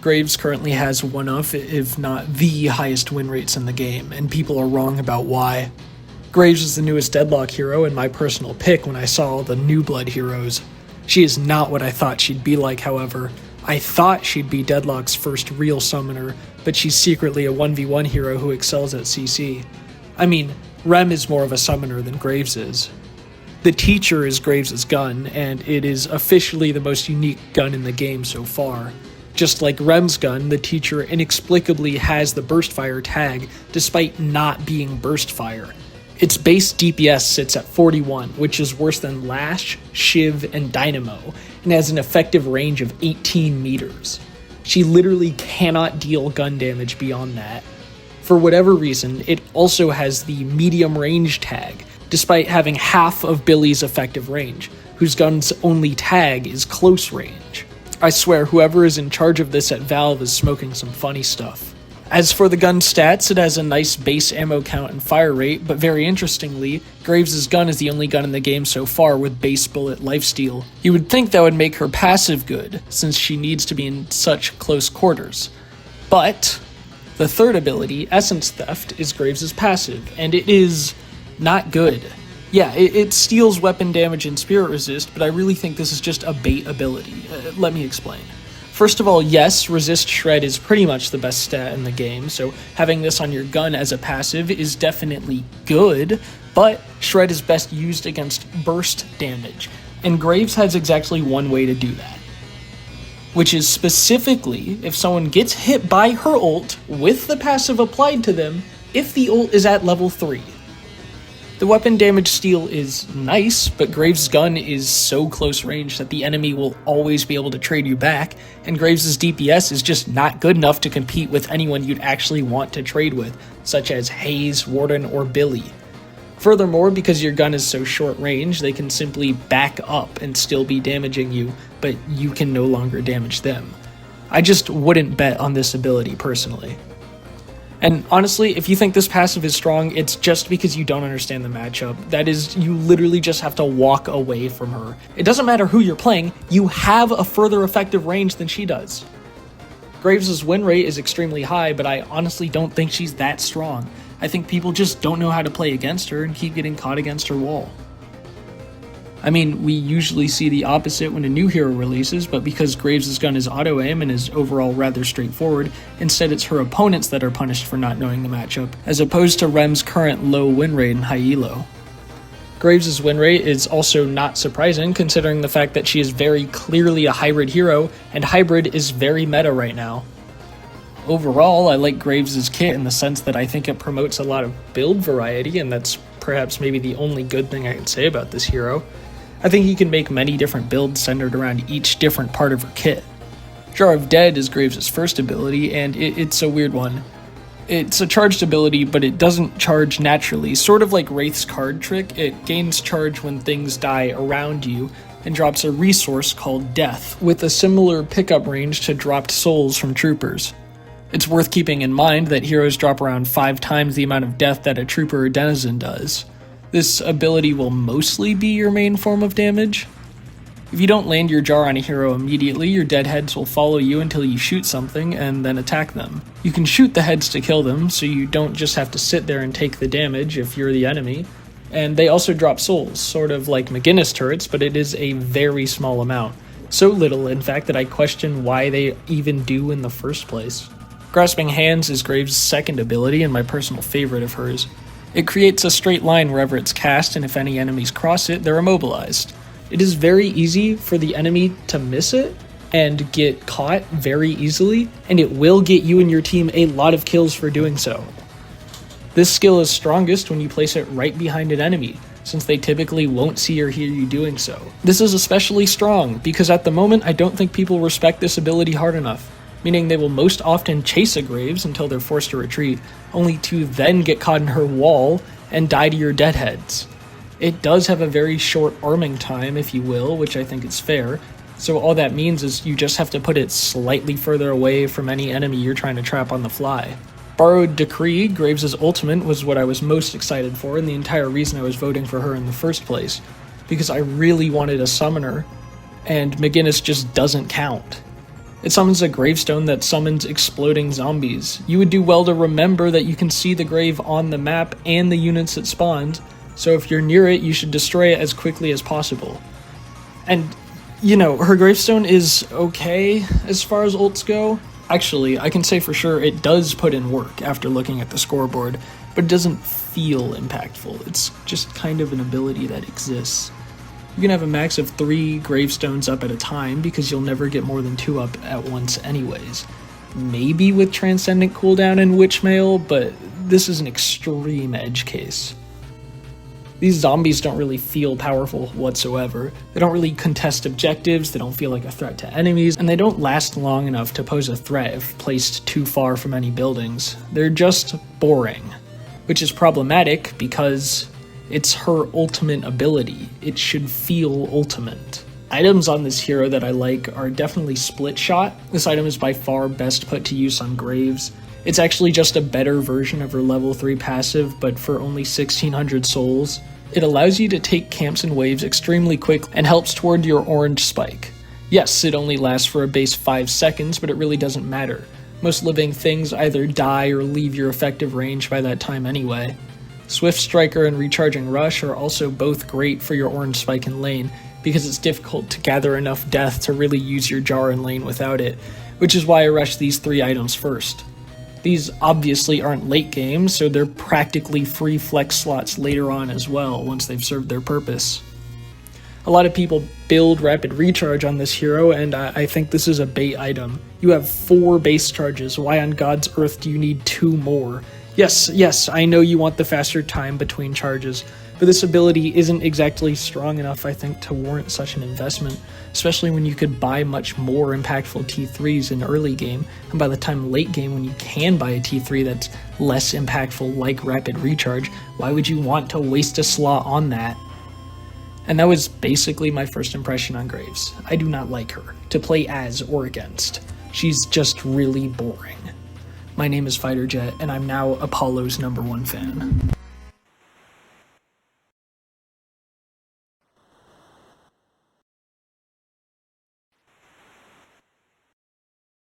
Graves currently has one of, if not the highest win rates in the game, and people are wrong about why. Graves is the newest Deadlock hero and my personal pick when I saw all the New Blood heroes. She is not what I thought she'd be like, however. I thought she'd be Deadlock's first real summoner, but she's secretly a 1v1 hero who excels at CC. I mean, Rem is more of a summoner than Graves is. The Teacher is Graves' gun, and it is officially the most unique gun in the game so far. Just like Rem's gun, the Teacher inexplicably has the burst fire tag, despite not being burst fire. Its base DPS sits at 41, which is worse than Lash, Shiv, and Dynamo, and has an effective range of 18 meters. She literally cannot deal gun damage beyond that. For whatever reason, it also has the medium range tag, despite having half of Billy's effective range, whose gun's only tag is close range. I swear whoever is in charge of this at Valve is smoking some funny stuff. As for the gun stats, it has a nice base ammo count and fire rate, but very interestingly, Graves' gun is the only gun in the game so far with base bullet lifesteal. You would think that would make her passive good, since she needs to be in such close quarters. But the third ability, Essence Theft, is Graves' passive, and it is not good. Yeah, it steals weapon damage and spirit resist, but I really think this is just a bait ability. Let me explain. First of all, yes, resist shred is pretty much the best stat in the game, so having this on your gun as a passive is definitely good, but shred is best used against burst damage, and Graves has exactly one way to do that. Which is specifically if someone gets hit by her ult with the passive applied to them if the ult is at level 3. The weapon damage steal is nice, but Graves' gun is so close range that the enemy will always be able to trade you back, and Graves' DPS is just not good enough to compete with anyone you'd actually want to trade with, such as Hayes, Warden, or Billy. Furthermore, because your gun is so short range, they can simply back up and still be damaging you, but you can no longer damage them. I just wouldn't bet on this ability personally. And honestly, if you think this passive is strong, it's just because you don't understand the matchup. That is, you literally just have to walk away from her. It doesn't matter who you're playing, you have a further effective range than she does. Graves' win rate is extremely high, but I honestly don't think she's that strong. I think people just don't know how to play against her and keep getting caught against her wall. I mean, we usually see the opposite when a new hero releases, but because Graves' gun is auto-aim and is overall rather straightforward, instead it's her opponents that are punished for not knowing the matchup, as opposed to Rem's current low win rate and high elo. Graves' win rate is also not surprising, considering the fact that she is very clearly a hybrid hero, and hybrid is very meta right now. Overall, I like Graves' kit in the sense that I think it promotes a lot of build variety, and that's perhaps maybe the only good thing I can say about this hero. I think you can make many different builds centered around each different part of her kit. Jar of Dead is Graves' first ability, and it's a weird one. It's a charged ability, but it doesn't charge naturally. Sort of like Wraith's card trick, it gains charge when things die around you, and drops a resource called Death, with a similar pickup range to dropped souls from troopers. It's worth keeping in mind that heroes drop around 5 times the amount of death that a trooper or denizen does. This ability will mostly be your main form of damage. If you don't land your jar on a hero immediately, your dead heads will follow you until you shoot something and then attack them. You can shoot the heads to kill them, so you don't just have to sit there and take the damage if you're the enemy. And they also drop souls, sort of like McGinnis turrets, but it is a very small amount. So little, in fact, that I question why they even do in the first place. Grasping Hands is Graves' second ability and my personal favorite of hers. It creates a straight line wherever it's cast, and if any enemies cross it, they're immobilized. It is very easy for the enemy to miss it and get caught very easily, and it will get you and your team a lot of kills for doing so. This skill is strongest when you place it right behind an enemy, since they typically won't see or hear you doing so. This is especially strong, because at the moment I don't think people respect this ability hard enough, meaning they will most often chase a Graves until they're forced to retreat, only to then get caught in her wall and die to your deadheads. It does have a very short arming time, if you will, which I think is fair, so all that means is you just have to put it slightly further away from any enemy you're trying to trap on the fly. Borrowed Decree, Graves' ultimate, was what I was most excited for and the entire reason I was voting for her in the first place, because I really wanted a summoner, and McGinnis just doesn't count. It summons a gravestone that summons exploding zombies. You would do well to remember that you can see the grave on the map and the units it spawned, so if you're near it, you should destroy it as quickly as possible. And, you know, her gravestone is okay as far as ults go. Actually, I can say for sure it does put in work after looking at the scoreboard, but it doesn't feel impactful. It's just kind of an ability that exists. You can have a max of 3 gravestones up at a time because you'll never get more than 2 up at once anyways. Maybe with Transcendent cooldown and Witchmail, but this is an extreme edge case. These zombies don't really feel powerful whatsoever. They don't really contest objectives, they don't feel like a threat to enemies, and they don't last long enough to pose a threat if placed too far from any buildings. They're just boring, which is problematic because it's her ultimate ability. It should feel ultimate. Items on this hero that I like are definitely Split Shot. This item is by far best put to use on Graves. It's actually just a better version of her level 3 passive, but for only 1600 souls. It allows you to take camps and waves extremely quick and helps toward your orange spike. Yes, it only lasts for a base 5 seconds, but it really doesn't matter. Most living things either die or leave your effective range by that time anyway. Swift Striker and Recharging Rush are also both great for your orange spike in lane, because it's difficult to gather enough death to really use your jar in lane without it, which is why I rush these 3 items first. These obviously aren't late game, so they're practically free flex slots later on as well, once they've served their purpose. A lot of people build Rapid Recharge on this hero, and I think this is a bait item. You have 4 base charges, why on God's earth do you need 2 more? Yes, I know you want the faster time between charges, but this ability isn't exactly strong enough, I think, to warrant such an investment, especially when you could buy much more impactful T3s in early game, and by the time late game when you can buy a T3 that's less impactful like Rapid Recharge, why would you want to waste a slot on that? And that was basically my first impression on Graves. I do not like her, to play as or against. She's just really boring. My name is FighterJet, and I'm now Apollo's #1 fan.